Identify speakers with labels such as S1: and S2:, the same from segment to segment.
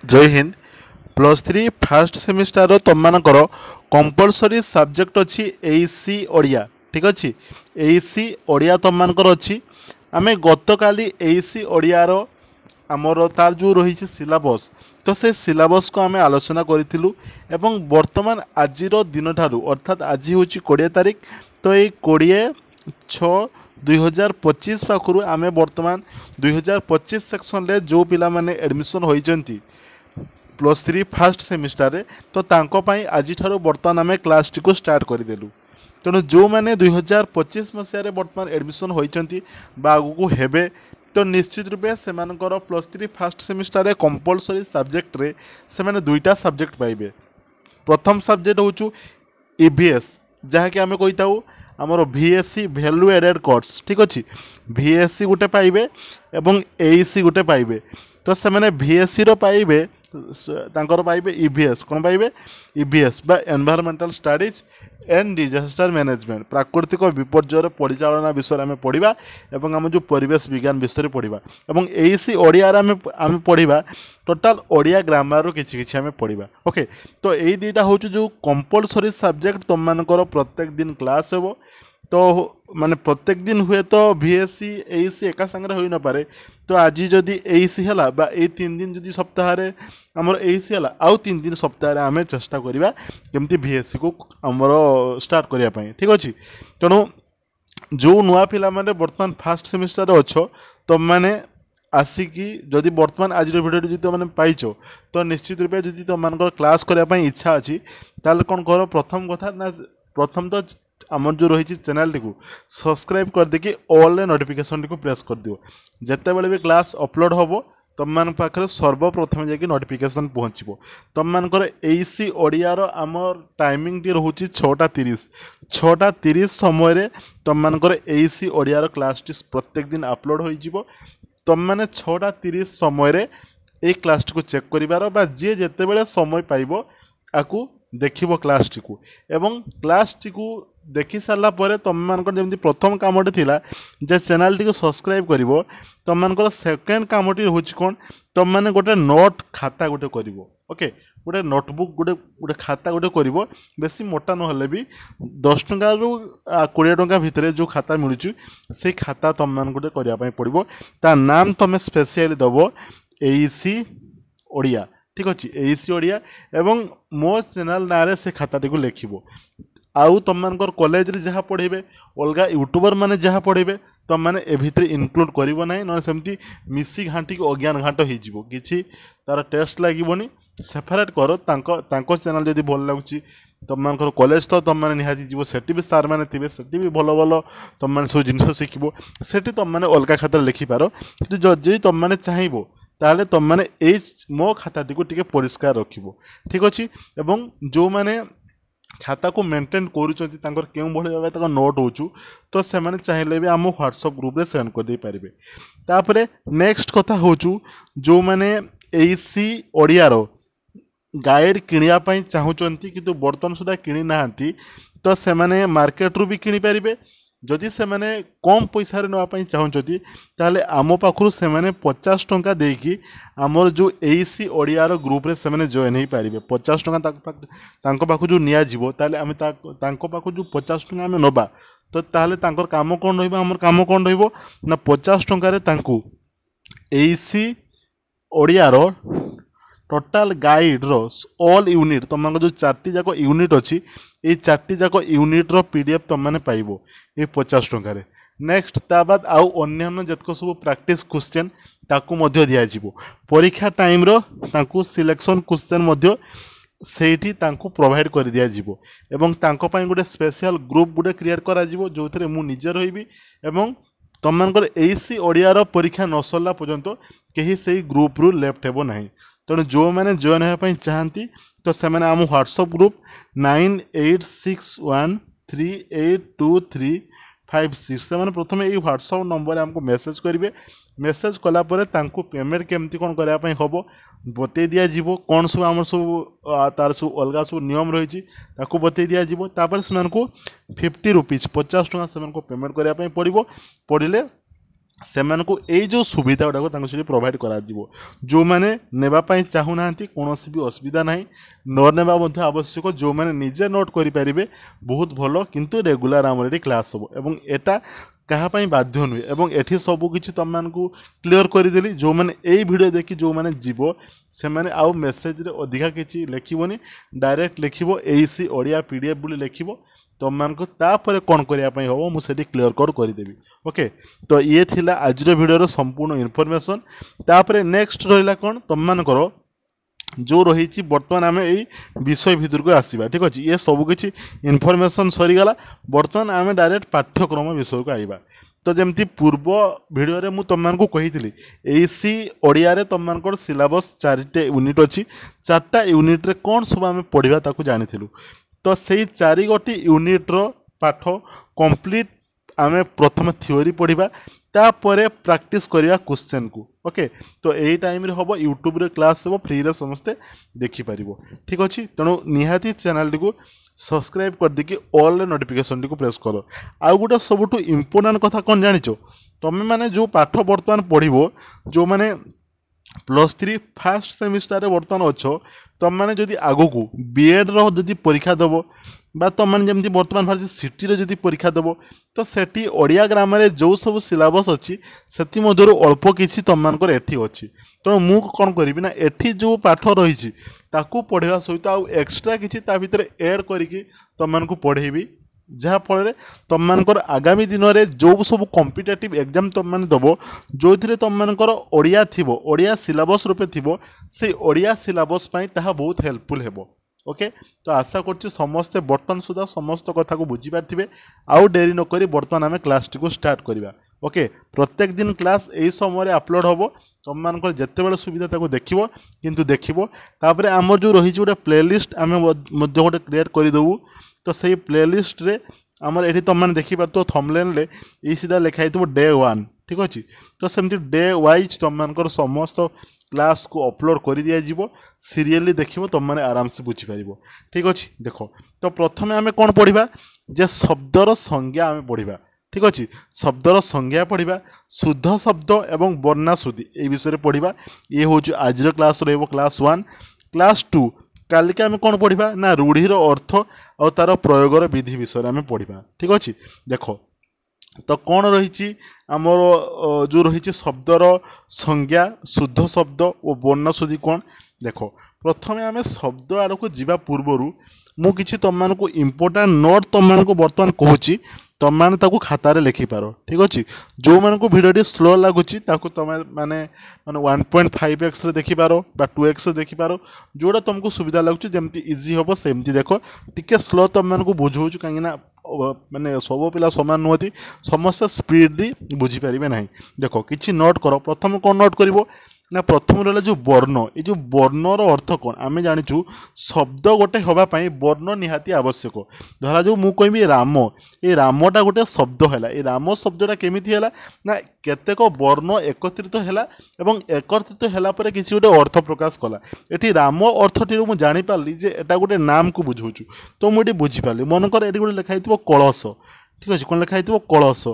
S1: जय Hind. Plus three first semester तुम मानकर कंपलसरी सब्जेक्ट अच्छी एसी ओडिया। ठीक अच्छे एसी ओडिया तुम मानकर अच्छी आम गत काली एसी ओडियार आमर तार जो रही सिलेबस तो से सिलेबस को आम आलोचना करूँ एवं वर्तमान आज दिन ठारू अर्थात आज हूँ 20 तारीख तो ये 20/6/2025 पाखु आम बर्तमान 2025 सेक्शन रे जो पिला माने एडमिशन होइचंती प्लस थ्री फास्ट सेमिस्टर तो तांको आज बर्तमान आम क्लास टी को स्टार्ट करदेलु। तेणु जो मैंने 2025 मसीह बर्तमान एडमिशन होइचंती बा आगु हेबे तो निश्चित रूपे से plus three first semester compulsory subject रे से माने दुईटा सब्जेक्ट पाइबे। प्रथम सब्जेक्ट हूँ ईवीएस जहाँकि आम कही था आमर VSC भैल्यू एडेड कोर्स। ठीक अच्छे VSC गोटे पाइबे एवं AEC गोटे पाइबे तो से मैंने VSC रो पाइबे तांकर पाइबे EVS कौन पाइबे EVS बा environmental studies and disaster management प्राकृतिक विपर्यय परिचालना विषय में पढ़ा एवं आम जो परिवेश विज्ञान विषय पढ़ा एवं AEC ओडिया आम पढ़ा टोटाल ओडिया ग्रामर किसी आम पढ़ा। ओके तो यही दुईटा हूँ जो कंपलसरी सब्जेक्ट तुम मानकर प्रत्येक दिन क्लास हो तो माने प्रत्येक दिन हुए तो VSC AEC एका संगे हो न पारे तो आज जदि AEC है बा ए 3 दिन जदि सप्ताह आमर AEC है आउ 3 दिन सप्ताह आम चेष्टा करवा केमती VSC को आमर स्टार्ट करने। ठीक अच्छे तेणु जो नुआ पिला माने वर्तमान फास्ट सेमिस्टर अच्छ तुम मैंने आसिकी जदि वर्तमान आज भिडियो जी तुम पाइच तो निश्चित रूपे जदि तुम क्लास करने इच्छा अच्छी ताल कौन कर प्रथम कथा ना प्रथम तो आमर जो रही चैनल टी सब्सक्राइब कर देकी ऑल नोटिफिकेशन टी प्रेस कर दियो जिते बड़े भी क्लास अपलोड हम तुम मान पाखे सर्वप्रथम जाकि नोटिफिकेशन पहुँचो। तुम मानकर AEC ओडियार आमर टाइमिंग टी रोचे 6:30 समय तुम मानकर AEC ओडियार क्लास टी प्रत्येक दिन अपलोड हो तुम मैंने 6:30 समय ये क्लास टी को चेक कर जी जिते बड़े समय पाइब आकु देखिबो क्लास टी को एवं क्लास टी को देखि सारा पर तुम मानकर जमी प्रथम कामटे थिला जे चैनल टी को सब्सक्राइब करिवो तुम मानकर सेकेंड कामटी होची कोन तुम माने गोटे नोट खाता गोटे करिवो। ओके गोटे नोटबुक गोटे खाता गोटे करिवो बेसी मोटा नहले भी 10 टंका रु 20 टंका भितर जो खाता मिलुची से खाता तुम मान गोटे करिया पई पड़िवो ता नाम तुम स्पेशली दबो AEC ओडिया। ठीक अच्छे AEC ओडिया एवं मो चैनल ना से खाताटी को लिखिबो आउ तुम मानकर कॉलेज रे जहाँ पढ़े अलगा यूट्यूबर माने जहाँ पढ़े तुम मैंने ए भितर इनक्लूड करिवो नाही न सेमती मिसी घाटी को अज्ञान घाट हो किसी तार टेस्ट लगे सेपरेट कर तांको चैनल जदि भल लगुच तुम मानकर कॉलेज तो तुम मैंने निहाती जीव सेठी भी सार मैंने थे सेठी भी भल भल तुम मैंने सब जिन शिखब सेठी तुम मैंने अलगा खातार लिखिपार कि जदि तुम मैंने चाहब ताले तुम मैंने मो खाताटी को टिके परिष्कार रखिबो। ठीक अच्छे एवं जो मैंने खाता को मेंटेन करूँच क्यों भाई नोट हो तो से चाहिए भी आम व्हाट्सएप ग्रुप रे सेंड कर दे पारे। तापरे नेक्स्ट कथा हूँ जो मैंने AEC ओडियार गाइड किनिया चाहूँगी किंतु बर्तमान सुधा किनी नाहांती तो से माने मार्केट रू भी किनी पारिबे जदि से माने कम पैसा नापी चाहूँगी ताले आम पाखु से 50 टंका देकी आमर जो AEC ओडियार ग्रुप रे से जॉइन हो पारे 50 टंका पाखु जो नियाजिबो ताले आमे तांको पाखु जो 50 टंका आमे नबा तो ताले तांकर काम कौन रहिबो आमर काम कौन रहिबो ना 50 टंका तांकु AEC ओडियार टोटाल गाइड रो ऑल यूनिट तुम जो 4टी जाक यूनिट अच्छी ये 4टी जाक यूनिट रो PDF तुम मैंने पाइबो ये 50 टंका रे। नेक्स्ट ता बाद आउ अन्य जतक सब प्रैक्टिस क्वेश्चन ताकू मध्य दिया जिवो परीक्षा टाइम रो ताकू सिलेक्शन क्वेश्चन मध्य सेठी तांकू प्रोवाइड कर दिया जिवो एवं तांको पई गोटे स्पेशल ग्रुप गोटे क्रिएट करा जिवो जो थरे मु निजे रहिबी एवं तुम मानकर AEC ओडियार परीक्षा न सरला पर्यंत कहीं से ग्रुप रु लेफ्ट हेबो नहीं। तेणु जो मैंने जॉइन होगापी चाहती तो से आम व्हाट्सएप ग्रुप 9861382356 से प्रथम ये व्हाट्सएप नंबर आमको मेसेज करेंगे मेसेज कलापर पेमेंट केमती कौन करने हम बतई दिज्व कौन सब आम सब तार सब अलग सब नियम रही बतई दिज्वर से 50 रुपीज 50 टंका से पेमेंट करने पड़ो पड़े ସେମାନଙ୍କୁ ଏଇ ଯେଉଁ ସୁବିଧା ଗୁଡ଼ାକ ତାଙ୍କୁ ସେଠି ପ୍ରୋଭାଇଡ଼ କରାଯିବ। ଯେଉଁମାନେ ନେବା ପାଇଁ ଚାହୁଁନାହାନ୍ତି କୌଣସି ବି ଅସୁବିଧା ନାହିଁ, ନ ନେବା ମଧ୍ୟ ଆବଶ୍ୟକ। ଯେଉଁମାନେ ନିଜେ ନୋଟ୍ କରିପାରିବେ ବହୁତ ଭଲ, କିନ୍ତୁ ରେଗୁଲାର ଆମର ଏଠି କ୍ଲାସ୍ ହେବ ଏବଂ ଏଟା କାହା ପାଇଁ ବାଧ୍ୟ ନୁହେଁ। ଏବଂ ଏଠି ସବୁକିଛି ତୁମମାନଙ୍କୁ କ୍ଲିଅର୍ କରିଦେଲି। ଯେଉଁମାନେ ଏଇ ଭିଡ଼ିଓ ଦେଖି ଯେଉଁମାନେ ଯିବ ସେମାନେ ଆଉ ମେସେଜରେ ଅଧିକା କିଛି ଲେଖିବନି, ଡାଇରେକ୍ଟ ଲେଖିବ ଏଇସି ଓଡ଼ିଆ PDF ବୋଲି ଲେଖିବ। ତୁମମାନଙ୍କୁ ତାପରେ କ'ଣ କରିବା ପାଇଁ ହେବ ମୁଁ ସେଠି କ୍ଲିଅର୍ କୋଡ଼୍ କରିଦେବି। ଓକେ, ତ ଇଏ ଥିଲା ଆଜିର ଭିଡ଼ିଓର ସମ୍ପୂର୍ଣ୍ଣ ଇନଫର୍ମେସନ୍। ତାପରେ ନେକ୍ସଟ ରହିଲା କ'ଣ, ତୁମମାନଙ୍କର ଯେଉଁ ରହିଛି ବର୍ତ୍ତମାନ ଆମେ ଏଇ ବିଷୟ ଭିତରକୁ ଆସିବା। ଠିକ୍ ଅଛି, ଇଏ ସବୁକିଛି ଇନଫର୍ମେସନ୍ ସରିଗଲା। ବର୍ତ୍ତମାନ ଆମେ ଡାଇରେକ୍ଟ ପାଠ୍ୟକ୍ରମ ବିଷୟକୁ ଆସିବା। ତ ଯେମିତି ପୂର୍ବ ଭିଡ଼ିଓରେ ମୁଁ ତୁମମାନଙ୍କୁ କହିଥିଲି ଏଇସି ଓଡ଼ିଆରେ ତୁମମାନଙ୍କର ସିଲାବସ୍ 4ଟି ୟୁନିଟ୍ ଅଛି। 4ଟା ୟୁନିଟ୍ରେ କ'ଣ ସବୁ ଆମେ ପଢ଼ିବା ତାକୁ ଜାଣିଥିଲୁ। ତ ସେଇ 4 ଗୋଟି ୟୁନିଟ୍ର ପାଠ କମ୍ପ୍ଲିଟ୍ ଆମେ ପ୍ରଥମେ ଥିଓରି ପଢ଼ିବା, ତାପରେ ପ୍ରାକ୍ଟିସ୍ କରିବା କ୍ୱେଶ୍ଚନ୍ को। ओके, तो यही टाइम रे हम यूट्यूब रे क्लास हम फ्री रे समस्ते देखिपर। ठीक अच्छे, तेणु निहाती चैनल टी को सब्सक्राइब कर देकी ऑल नोटिफिकेशन टी को प्रेस कर। आउ गोटे सबुठ इम्पोर्टाट कथा कौन जानिच, तुम मैंने जो पाठ बर्तमान पढ़ो, जो मैंने +3 फास्ट सेमिस्टर बर्तमान अच्छ, तुम मैंने जदि आगो को बीएड री परीक्षा दब बा तुम मैंने जमी बर्तमान भारत सिटी जदि परीक्षा दब, तो सेठी ओडिया ग्रामर जो सब सिलेबस अच्छी से अल्प किसी तुम मानकर एठी अच्छी। तेणु मु कौन करी ना एठी जो पाठ रही ताकू पढ़ावा सहित आउ एक्स्ट्रा किसी ता भीतर ऐड करके तुम मानक पढ़ेबी, जहाँफल तुम मानकर आगामी दिन में जो सब कॉम्पिटिटिव एग्जाम तुम मैंने दब जो थी तुम मानकर ओडिया थी ओडिया सिलेबस रूपे थी से ओडिया सिलेबस ताहा बहुत हेल्पफुल हेबो। ओके, तो आशा कर समस्ते बर्तमान सुधा समस्त कथा को बुझी पारे। आउ डेरी नक बर्तमान आम क्लास टी को स्टार्ट करवा। ओके, प्रत्येक दिन क्लास यही समय अपलोड हम, तुम मानकर जिते सुविधा ताको देखिबो, किंतु देखिबो तापरे आमर जो रही गोटे प्लेलिस्ट आम गोटे क्रिएट करदेबू। तो सही प्लेलिस्ट रे आमर एठी तुम मैंने देखी पार थंबनेल रे ई सीधा लिखाई डे 1। ठीक अच्छे, तो सेमती डे वाइज तुम मानकर समस्त क्लास को अपलोड कर दिया जीवो, सीरियली देखिबो तुम माने आराम से बुझी पारिबो। ठीक अच्छे, देखो तो प्रथमे आमे कोन पढ़िबा जे शब्दर संज्ञा आमे पढ़िबा। ठीक अच्छे, शब्दर संज्ञा पढ़िबा, शुद्ध शब्द एवं वर्णा शुद्धि ए विषय पढ़िबा। ये हूँ आज क्लास रहिबो क्लास 1। क्लास 2 कालिका आमे कोन पढ़िबा ना रूढ़ीर अर्थ और तार प्रयोगर विधि विषय आमे पढ़िबा। ठीक अच्छे, देखो तो कौन रही आमर जो रही शब्दर संज्ञा, शुद्ध शब्द और वर्ण शुद्धि कौन देखो। प्रथमे आम शब्द आड़ को जीवा पूर्वर मु किछि तुम मानक इम्पोर्टाट नोट तुम मानक बर्तमान कहूँ, तुम मैंने खातार लिखिपार। ठीक अच्छे, जो मानक भिडियोटी स्लो लगुच तुम मैंने 1.5x देखिपार बा 2x देखिपार, जोड़ा तुमको सुविधा लगुच जमती इजी हम सेमती देख। टिके स्लो तुम मानक बुझाऊँ कहीं माने सब पिला समान नुहति, समस्त स्पीडली बुझीपारे ना। देख कि नोट कर, प्रथम कौन नोट कर ना प्रथम रहा जो वर्ण, ये जो वर्णर अर्थ कौन आम जाचु शब्द गोटे हाँपाई वर्ण निहाती आवश्यक। धरा जो मुझे कहबी राम, ये रामटा गोटे शब्द है, ये राम शब्दटा केमिति है ना केतेक वर्ण एकत्रित है एवं एकत्रित है किसी गोटे अर्थ प्रकाश कला। ये राम अर्थटी मुझे जानीपारि जे एटा गोटे नाम को बुझाऊँ, तो मुझे बुझीपारि मनकर ये गोटे लिखाई कलश। ठीक अच्छे, कौन लिखाई कलश,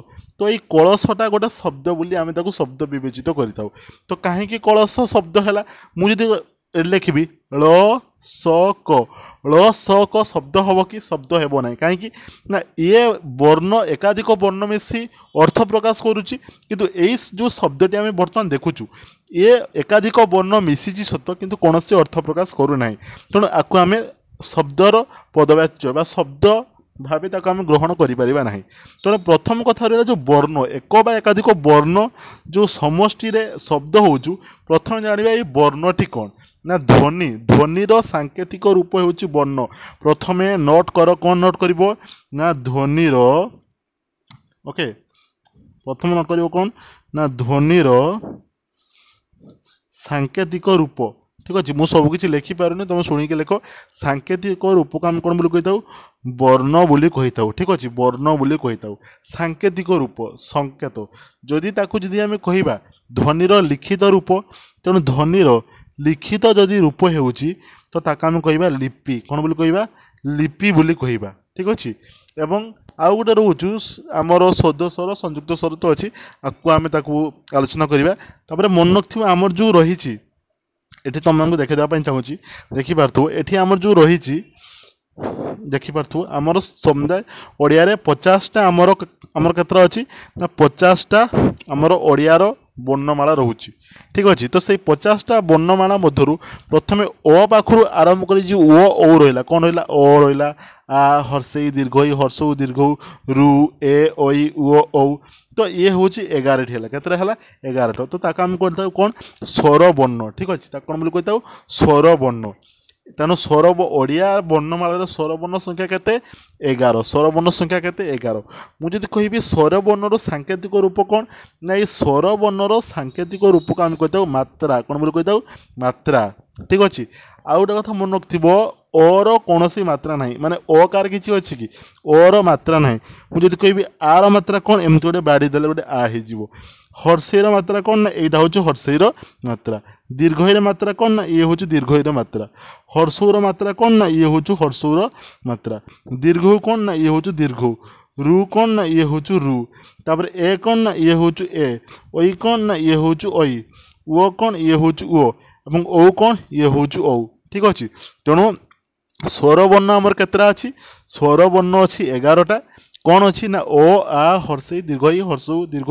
S1: तो ये कलशटा गोटे शब्द बोली आम शब्द विवेचित करता। तो कहीं कलश शब्द है मुझे लिखी ल स क शब्द हम कि शब्द हेब ना, कहीं ना ये वर्ण एकाधिक वर्ण मिसी अर्थ प्रकाश करुच्ची, किंतु यही जो शब्दटी आम बर्तमान देखुचु ये एकाधिक वर्ण मिसी सत किंतु कौन से अर्थ प्रकाश करूना। तेणु आपको आम शब्दर पदवाच्य बा शब्द भावे ताको आम ग्रहण करिपारिबा नाही। तेणु प्रथम कथा रहा जो वर्ण एक बा एकाधिक वर्ण जो समष्टि शब्द होचु, प्रथम जानिबा ये वर्णटी कौन ना ध्वनि, ध्वनिर सांकेतिक रूप होची वर्ण। प्रथमे नोट कर, कौन नोट करिवो ना ध्वनिर। ओके, प्रथम नोट करिवो कौन ना ध्वनिर सांकेतिक रूप। ठीक अच्छे, मुझे सबकि लिखिपारे, तुम शुणिक लिख। सांकेतिक रूप को आम कौन बोली कही था वर्ण बोली कही था। ठीक अच्छे, वर्ण बोली कही था। सांकेतिक रूप संकेत जदि ताकू जदि आम कहवा ध्वनिर लिखित रूप, तेणु ध्वनिर लिखित जदि रूप होउची तो ताका आम कहवा लिपि। कौन बोली कहवा लिपि बोली कहवा। ठीक अच्छे, एवं आउ गोटे रोचु आमर शब्द स्वर संयुक्त स्वर तो अच्छी आपको आम आलोचना करवा तापर मन रखिए आमर जो रही ये तुमको देखा चाहूँगी देखिपु ये आमर जो रही देखिपु आमर समुदाय ओडिया 50टा आमर केतरा अच्छी ना 50टा आमर ओडियार वर्णमाला रोचे ठीक अच्छे तो से 50टा वर्णमाला मध्य प्रथम अ पाखु आरंभ कर ओ रहा कौन रहा ओ रहा आ हर्षई दीर्घ हर्ष दीर्घ रु ए ओई उ औ तो ये हूँ 11 है केतरा है 11 तो आम कहता कौन स्वर वर्ण ठीक अच्छे कौन बोली कहता स्वर वर्ण तेणु स्वर ओडिया वर्णमाला स्वर वर्ण संख्या केते 11 स्वर वर्ण संख्या केते 11 मुझे कहि स्वर वर्णर सांकेतिक रूप कौन ना ये स्वर वर्णर सांकेतिक रूप को आम कहता मात्रा कौन बोली कहता मात्रा ठीक अच्छे आउ गोटे कथा मन रखिथ ओर कौन मात्रा ना माने ओ कार किसी अच्छी कि ओर मात्रा ना मुझे कहि आर मात्रा कौन एमती गोटे बाड़ी देले गोटे आ हो हर्षईर मात्रा कौन ना यहाँ हूँ हर्षईर मात्रा दीर्घईर मात्रा कौन ना ये हूँ दीर्घईर मात्रा हर्षौर मात्रा कौन ना ये हूँ हर्षौर मात्रा दीर्घ कौन ना ये हूँ दीर्घ रु कौन ना ये हूँ रु तापर ए कौन ना ये हूँ ए ओई कौन ना ये हूँ ओई ओ कौन ये हूँ ओ एवं औ कौन ये हूँ औ ठीक अच्छे तेणु स्वर वर्ण आमर केतरा अच्छी स्वर वर्ण अच्छी 11टा कौन अच्छी ना ओ आ हर्षई दीर्घई हर्ष दीर्घ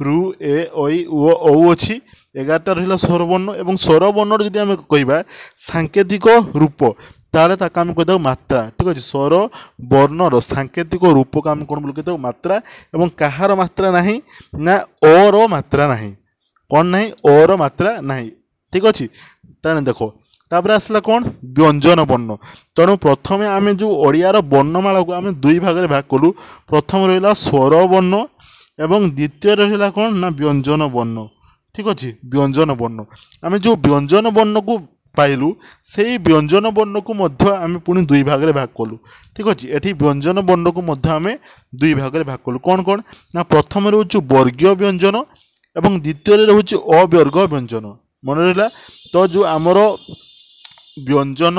S1: रु ए ओई उ औ अच्छी 11टा रहा स्वर वर्ण और स्वर वर्ण जदि आम कह सांकेतिक रूप ताले ताका आम कहीदा मात्रा ठीक अच्छे स्वर वर्णर सांकेतिक रूप को आम कौन बोल कहता मात्रा एवं कहार मात्रा नहीं ना ओर मात्रा नहीं कौन नहीं ओर मात्रा नहीं ठीक अच्छे तेणु देख तापर आसला कौन व्यंजन वर्ण तेणु प्रथम आम जो ओडियार वर्णमाला को आम दुई भाग में भाग कलु प्रथम रहा स्वर वर्ण एवं द्वितीय रहा कौन ना व्यंजन वर्ण ठीक अच्छे व्यंजन वर्ण आम जो व्यंजन वर्ण को पाइलु से व्यंजन वर्ण को मध्य आम पुणी दुई भाग में भाग कलु ठीक अच्छे ये व्यंजन वर्ण को मध्य आम दुई भाग में भाग कलु कौन कौन ना प्रथम रोच वर्गीय व्यंजन एवं द्वितीय रोच अवर्ग व्यंजन मन रहा तो जो आमर व्यंजन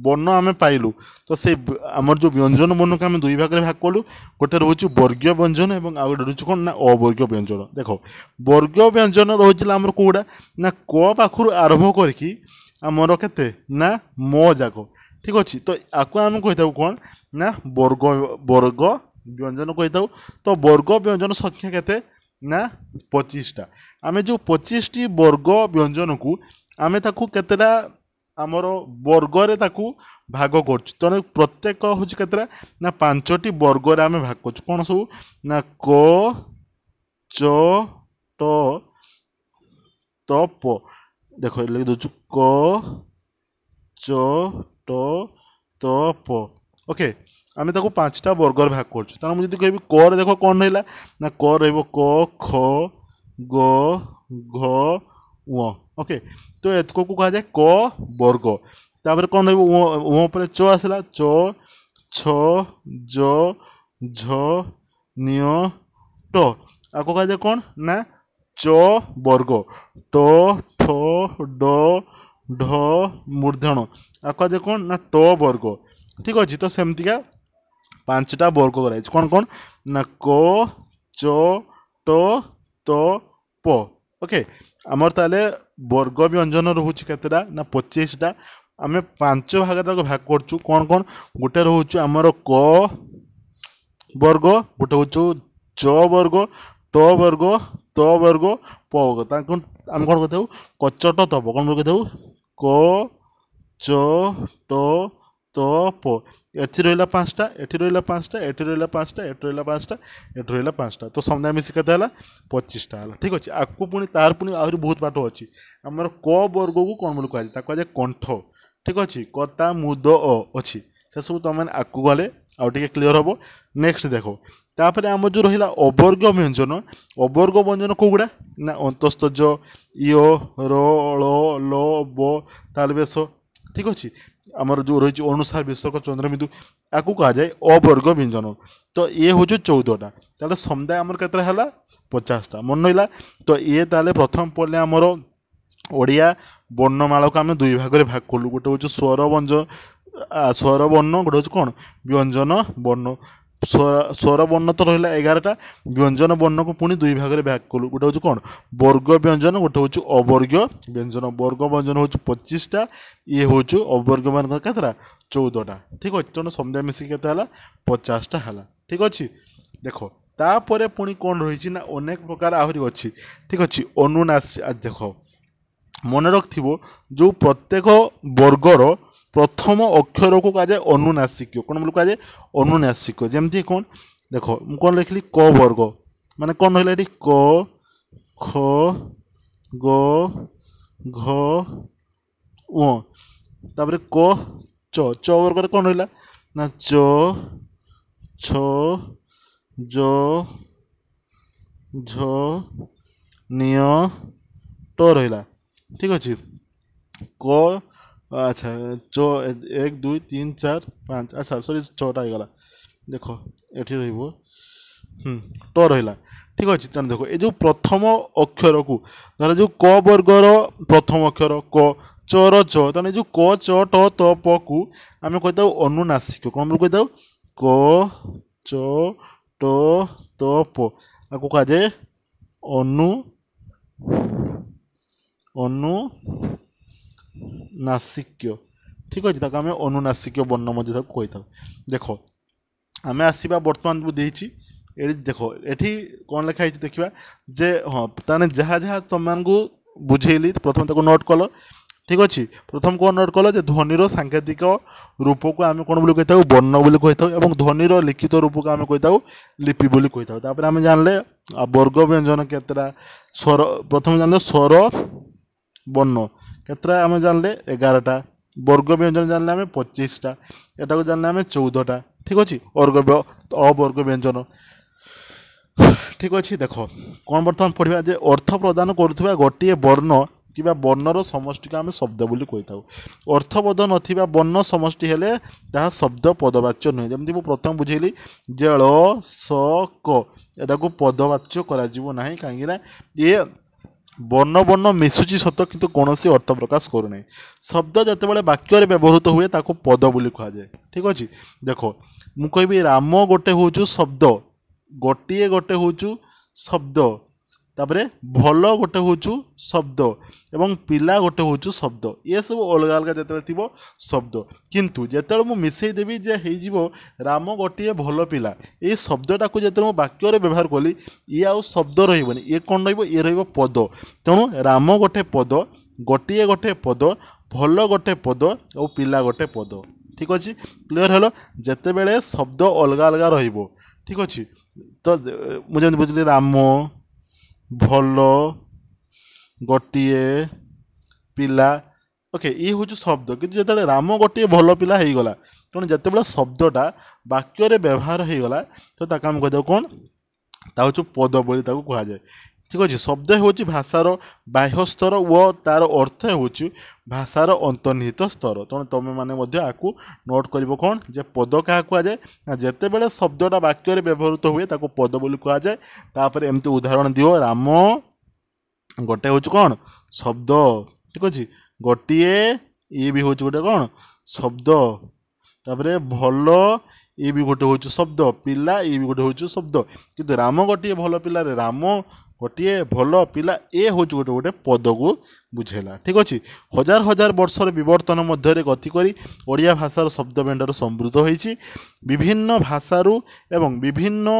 S1: वर्ण आम पाइलु तो से आमर जो व्यंजन वर्ण को आम दुई भाग में भाग कलु गोटे रोच वर्गीय व्यंजन और आउ गोटे रोच कौन ना अवर्गीय व्यंजन देख वर्गीय व्यंजन रही आमर कौटा ना क पाखु आरंभ करके आमर केते ना म जाक ठीक अच्छे तो आपको आम कही कौन ना वर्ग वर्ग व्यंजन कही तो वर्ग व्यंजन संख्या केते ना 25टा आम जो 25टी वर्ग व्यंजन को आम केतेटा आमर वर्गरे भाग कर तेणु प्रत्येक हूँ केतरा ना 5टी वर्गरे आम भाग कर कौन सब ना क च ट त प देख लिखि दूँ क च ट त प ओके आम 5टा वर्गर भाग कर मुझे कह क देख कौन रहा ना क क ख ग घ उ ओके तो एतक को कह जाए क वर्ग तापर कौन रो च आसला च छ ज झ न्य ट आपको कह जाए कौन ना च वर्ग ट ठ ड ढ मूर्धन आपको कह जाए कौन ना ट वर्ग ठीक अच्छे तो सेमतिका 5टा वर्ग कराई कौन कौन ना क च ट त प ओके आमर ताले वर्ग व्यंजन रोचे केतटा ना 25टा आम 5 भाग भाग करचु कौन कौन गोटे रोच आमर क वर्ग गोटे हूँ च वर्ग ट वर्ग त वर्ग प वर्ग आम कौन कहता कचट तप कौन कहता क च ट त प एठी रहा 5टा एठी रहा 5टा एठी रहा 5टा एठी रहा 5टा एठी रहा 5टा तो समुदाय मिसी केते हला 25टा हला ठीक अच्छे आपको पुणी तार पुणी आहरी बहुत बाट अच्छी आमर क वर्ग को कौन बोली कह जाए कंठ ठीक अच्छे कता मुद अ अच्छी से सब तुम मैंने आगू गले आउ टे क्लीयर हम नेक्स्ट देख तापर आम जो रहा अवर्ग व्यंजन अवर्ग व्यंजन कौगुड़ा ना अंतस्त ज इ र ल ब तालबेश ठीक अच्छे आमर जो रही अनुसार विसर्ग चंद्रबिंदु आपको कह जाए अवर्ग व्यंजन तो ये हूँ 14टा ताले समुदाय आमर केतरा है 50टा मन रहा तो ये ताले प्रथम पढ़ले आमर ओडिया वर्णमाला को आम दुई भाग में भाग कलु गोटे हूँ स्वर वर्ण गोटे हूँ कौन व्यंजन वर्ण स्वर वर्ण तो रहा 11टा व्यंजन वर्ण को पुणी दुई भाग में भाग कलु गोटे हूँ कौन वर्ग व्यंजन गोटे हूँ अवर्ग व्यंजन वर्ग व्यंजन हूँ 25टा ये हूँ अवर्ग व्यंजन केतटा 14टा ठीक अच्छे तेणु समझा मिसिक के 50टा है ठीक अच्छे देख तापर पुणी कौन रही ना अनेक प्रकार आहरी अच्छी ठीक अच्छे अनुनासिक देख मन रखिथो जो प्रत्येक वर्गर प्रथम अक्षर को कह जाए अनुनासिक कौन बोल कह जाए अनुनासिक जमती कौन देख मुझे कौन लिखली क वर्ग माने कौन रहा ये क ख ग घ उ तापर क च वर्ग कौन रहा ना च छ ज झ निय ट रहा ठीक अच्छे क अच्छा चो 1 2 3 4 5 अच्छा सॉरी 6टा होगा देख ये ट रहा ठीक अच्छे तेना देख ये जो प्रथम अक्षर को धर जो क वर्गर प्रथम अक्षर क चर च तेना जो क च ट त प को आम कहीता अनुनासिक कौन कहीता क च ट त प आपको कह जाए अनुनासिक ठीक अच्छे आम अनुनासिक वर्ण कही था देख आम आसवा बर्तमान देती ये देख ये कौन लिखाई देखा जे हाँ ताने जहाँ जहाँ तुमको बुझेली प्रथम तक नोट कल ठीक अच्छे प्रथम कौन नोट कल ध्वनिर सांकेतिक रूप को आम कौन बोली कही वर्ण बोली कही था ध्वनिर लिखित रूप को आम कही लिपि बोली कही था आम जानले वर्ग व्यंजन केतटा स्वर प्रथम जानले स्वर वर्ण केतटा आम जानले 11टा वर्ग व्यंजन जानले आम 25टा एटा को जानले आम 14टा ठीक अच्छे अवर्ग व्यंजन ठीक अच्छे देख कौन बर्तमान पढ़ा जे अर्थ प्रदान करुवा गोटे वर्ण कि वर्णर समष्टि को आम शब्द बोली कही था अर्थबोध नथिबा वर्ण समष्टि हेले ताहा शब्द पदवाच्य नुहे जमी मुझे प्रथम बुझेली जल स क एटा को पदवाच्य करा कहीं ये वर्ण वर्ण मिशुची सत किंतु कौन अर्थ प्रकाश करूना शब्द जिते वाक्य व्यवहृत हुए ताको पद बोली कहुए ठीक अच्छे देख मु कहि राम गोटे हूँ शब्द गोटे गोटे हूँ शब्द तापरे भल गोटे हूँ शब्द एवं पिला गोटे हूँ शब्द ये सब अलग अलग जिते थी शब्द किंतु जिते मुझे मिसईदेवी जे हो राम गोटे भल पिला ये शब्दटा को जो वाक्य व्यवहार कली ये आउ शब्द रही ये कौन ये रद तेणु राम गोटे पद गोटे गोटे पद भल गोटे पद और पिला गोटे पद ठीक अच्छे क्लीयर हल जिते बड़े शब्द अलग अलग रही ठीक अच्छे तो मुझे बुझली राम भल गोटे पिला ओके ये हूँ शब्द कि जो राम गोटे भल पिला हो गला तेणु जिते शब्दटा वाक्य व्यवहार हो गला तो आम कह कौन ता हूँ पद बोली कहुए ठीक अच्छे शब्द हूँ भाषार बाह्य स्तर व तार अर्थ हूँ भाषार अंतर्निहित स्तर तेणु तुम मैंने आपको नोट कर कौन जे पद क्या कहुए ना जिते बड़े शब्दटा वाक्य व्यवहृत हुए ताको पद बोली कहुए तापर एमती उदाहरण दियो राम गोटे हूँ कौन शब्द ठीक अच्छे गोटे ये भी हूँ गोटे कौन शब्द तापर भल ये भी गोटे हूँ शब्द पिला ये भी गोटे हूँ शब्द किंतु राम गोटे भल पिला राम गोटे भल पिला ए हूँ गोटे गोटे पद को बुझेला ठीक अच्छे हजार हजार वर्षर विवर्तन मध्य गति करी ओडिया भाषार शब्द भंडार समृद्ध होइछि विभिन्न भाषारू एवं विभिन्न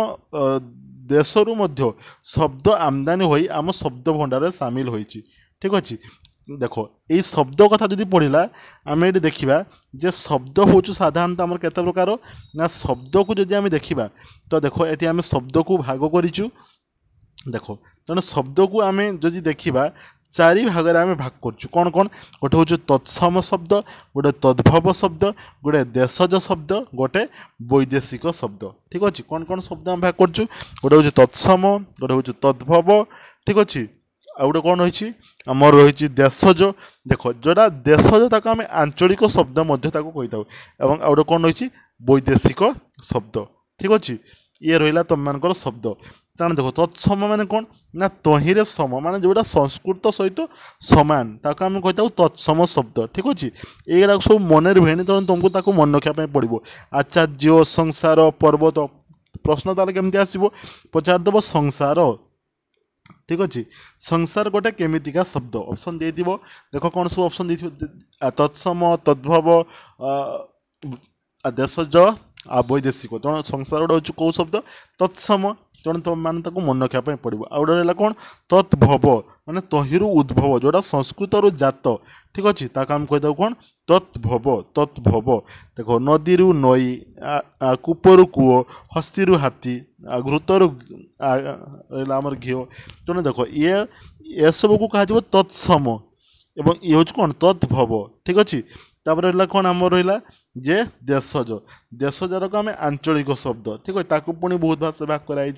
S1: देशरू मध्य शब्द आमदानी होई आम शब्द भंडार सामिल होइछि ठीक अच्छे देख ये शब्द कथा जदि पढ़ला आम ये देखा जे शब्द हूँ साधारणतः आम केते प्रकार ना शब्द को जदि आम देखा तो देख ये आम शब्द को भाग करिचु देख तेणु शब्द को आम जदि देखा चारि भाग में भाग करछु कौन कौन गोटे हूँ तत्सम शब्द गोटे तद्भव शब्द गोटे देशज शब्द गोटे वैदेशिक शब्द ठीक अच्छे कौन कौन शब्द आम भाग करछु गोटे हूँ तत्सम गोटे हूँ तद्भव ठीक अच्छे आ गोटे कौन रही आमर रही देशज देख जोटा देशज ताको आम आंचलिक शब्द कही था और आ गोटे कौन रही वैदेशिक शब्द ठीक अच्छे ये रहा तुम मान शब्द तेणु देख तत्सम माने कौन ना तहिरे सम माने जोटा संस्कृत सहित सामान ताको आम कही तत्सम शब्द ठीक अच्छे ये सब मन रुहे तेणु तुमको ताको मन रखापी पड़ो आचार्य संसार पर्वत प्रश्न ताले केमती आसीबो पचार देबो संसार ठीक अच्छे संसार गोटे केमितिका शब्द ऑप्शन दे देख कौन सब ऑप्शन दे तत्सम तद्भव देशज आ वैदेशिक तेणु संसार गोटे हूँ कौ शब्द तत्सम तेणु तुम मैंने मन रखापी पड़ो आ गए रहा कौन तत्भव माने तहिरु उद्भव जोटा संस्कृत रु जात ठीक अच्छे ताक आम कहीदे कौन तत्भव देख नदी नई कूपरु कूओ हस्ती हाथी घृतर आमर घी तेणु देख ये सब को कह तत्सम एवं ये हूँ कौन तत्भव ठीक अच्छे तापर रहा कौन आम रहा जे देशज देशजार को आम आंचलिक शब्द ठीक है ताकू पुणी बहुत भाषा भाग कराई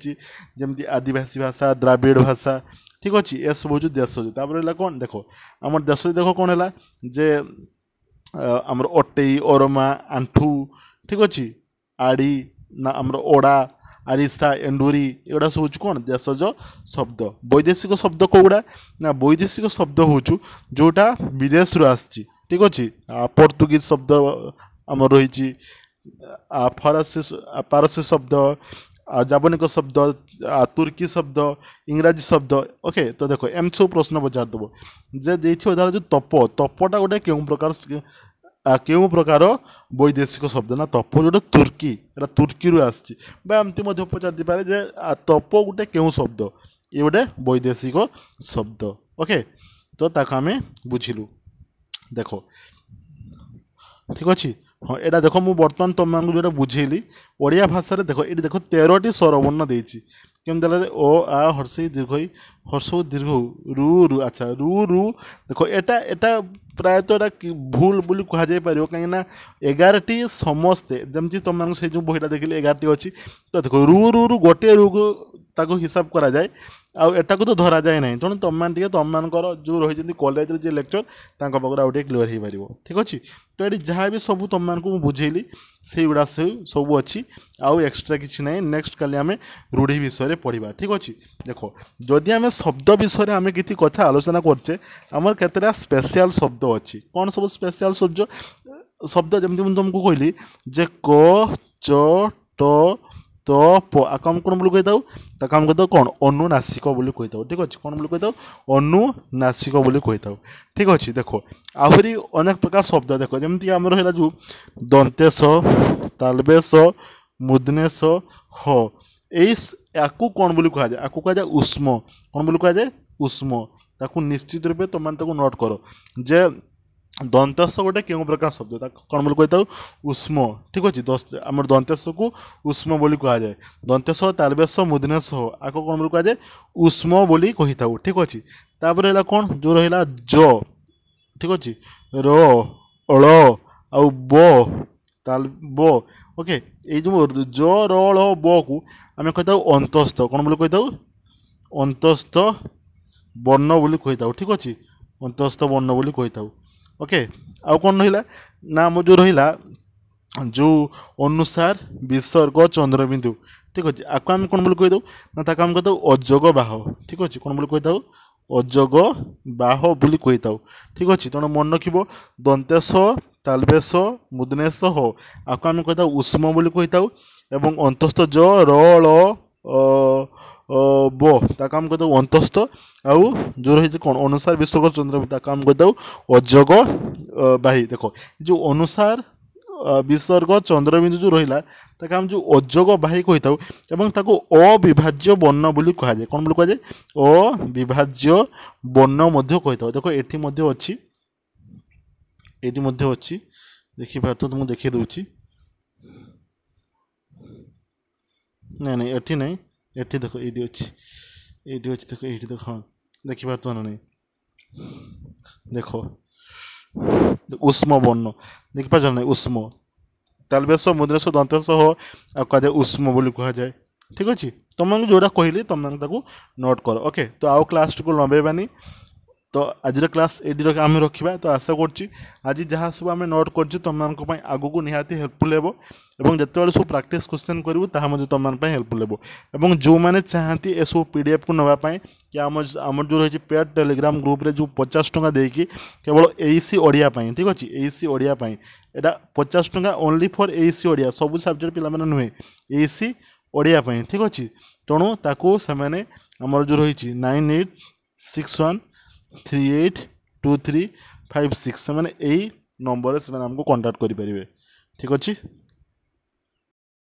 S1: जमी आदिवासी भाषा द्राविड़ भाषा ठीक अच्छे ये सब हूँ देशज तापर रहा कौन देख आम देश देख कौन है जे आमर अटेई ओरमा आंठू ठीक अच्छे आड़ी ना आमर ओड़ा आरिसा एंडुरी एगुड़ा सब हूँ कौन देशज शब्द वैदेशिक शब्द कौड़ा ना वैदेशिक शब्द हूँ जोटा विदेश रू आसी ठीक अच्छे पोर्तुगीज शब्द आम रही फारसी शब्द जापानिक शब्द तुर्की शब्द इंग्राजी शब्द ओके तो देखो एम सब प्रश्न पचार देव जे देखिए जो तपटा गोटे क्यों प्रकार वैदेशिक शब्द ना तप जो तुर्की तुर्की रू आसी एमती पचार दी पारे जे तप गोटे क्यों शब्द ये गोटे वैदेशिक शब्द ओके तो ताको आम बुझिलु देख ठीक अच्छे हाँ यहाँ देख मुझे बर्तमान तुम जो बुझेली ओडिया भाषा देख ये देख 13टी स्वरवर्ण देती केमती ओ आ हर्ष दीर्घ हर्ष दीर्घ रु रु अच्छा रु रु देख एटा प्रायतः एटा भूल बोली कहुई पार कहीं 11टी समस्ते जमी तुम से जो बहीटा देखिले 11टी अच्छी तो देख रु रु रु गोटे रु को ताको हिसाब करा जाए आटा को तो धरा जाए ना तेणु तुम मैंने तुम मानकर जो रही कॉलेज जो लेक्चर पाखे आउ क्लीयर हो पार ठीक अच्छे तो ये जहाँ भी सब तुम मानक बुझेली से गुड़ा सब अच्छी आउ एक्सट्रा किसी ना नेक्स्ट काली आम रूढ़ी विषय पढ़ा ठीक अच्छे देख जदि आम शब्द विषय आम किसी कथा आलोचना करचे आमर केतटा स्पेशल शब्द अच्छी कौन सब स्पेशल शब्द जमी मुझे तुमको कहली जे क च ट तो आको आम कौन बोली कही था आम कही कौन अनुनासिक बोली कही था ठीक अच्छे कौन बोली कही था अनुनासिक बोली कही था ठीक अच्छे देख आहरी अनेक प्रकार शब्द देख जमीक आम रहा जो दंतेश तालबेश मुदनेश ह याकू कौन बोली कह जाए आपको कह जाए उष्म कौन बोली कह जाए उष्म ताकू निश्चित रूपे तुम मैंने नोट कर जे दंतेश गोटे क्यों प्रकार शब्द कौन बोली कही उष्म ठीक अच्छे आम दंतेश को उष्म बोली कह जाए दंतेश तालबेश मुदनेश आको कौन बोली कह जाए उष्म बोली कही था ठीक अच्छे तापर रहा कौन जो रहा ज ठीक अच्छे र अल आउ ब ताल ब ओके ये जो ज र अल ब को आम कही था अंतस्थ कौन बोली कही था अंतस्थ वर्ण बोली कही था ठीक अच्छे अंतस्थ वर्ण बोली कही था ओके आउ कौन रहा ना आम जो रहा जो अनुसार विसर्ग चंद्रबिंदु ठीक अच्छे आपको आम कौन बोली कही ना ताक आम कही अजग बाह ठीक अच्छे कौन बोली कही अजग बाह बोली कही ठीक अच्छे तेणु मन रख दंतेश तालबेश मुदनेश हो आपको आम कही उष्म बोली कही एवं अंतस्थ ज र ळ बो ताक आम कही अंतस्थ आउ जो रही कौन अनुसार विसर्ग चंद्र ताक आम कही अजग बाही देख जो अनुसार विसर्ग चंद्रबिंदु जो रहा ताक आम जो अजग बाही कही था अविभाज्य वर्ण बोली कह जाए कौन बोली कह जाए अविभाज्य वर्ण कही था देख ये अच्छी ये अच्छी देखिए तो तुमको देखी दूची नहीं नहीं एटी नहीं एटी देख ये अच्छी देख ये देख हाँ देखिए तो नहीं देख उष्म वर्ण देखिपार ना उष्म तालबेश मुद्रेश दंतेश हो आ कह जाए उष्म बोली कह जाए ठीक अच्छे तुमको जोड़ा कहली तुम नोट कर ओके तो आउ क्लास को लंबेबानी तो आज क्लास एडी आम रखा तो आशा आज जहाँ सब आम नोट कर तुम आग को निहाती हेल्पफुल हो और जिते सब प्राक्टिस क्वेश्चन करूँ ताकि तुम हेल्पफुल हो जो मैंने चाहती ए सब पीडीएफ को नापी कि आम जो रही पेड टेलीग्राम ग्रुप रे जो 50 टंका देकी केवल एईसी ओडिया ठीक अच्छे एईसी ओडिया यहाँ 50 टंका ओनली फॉर एईसी ओडिया सब सब्जेक्ट पिला नुहे एईसी ଓଡ଼ିଆ ପାଇଁ ଠିକ୍ ଅଛି। ତେଣୁ ତାକୁ ସେମାନେ ଆମର ଯେଉଁ ରହିଛି 9861382356 ସେମାନେ ଏଇ ନମ୍ବରରେ ସେମାନେ ଆମକୁ କଣ୍ଟାକ୍ଟ କରିପାରିବେ। ଠିକ୍ ଅଛି।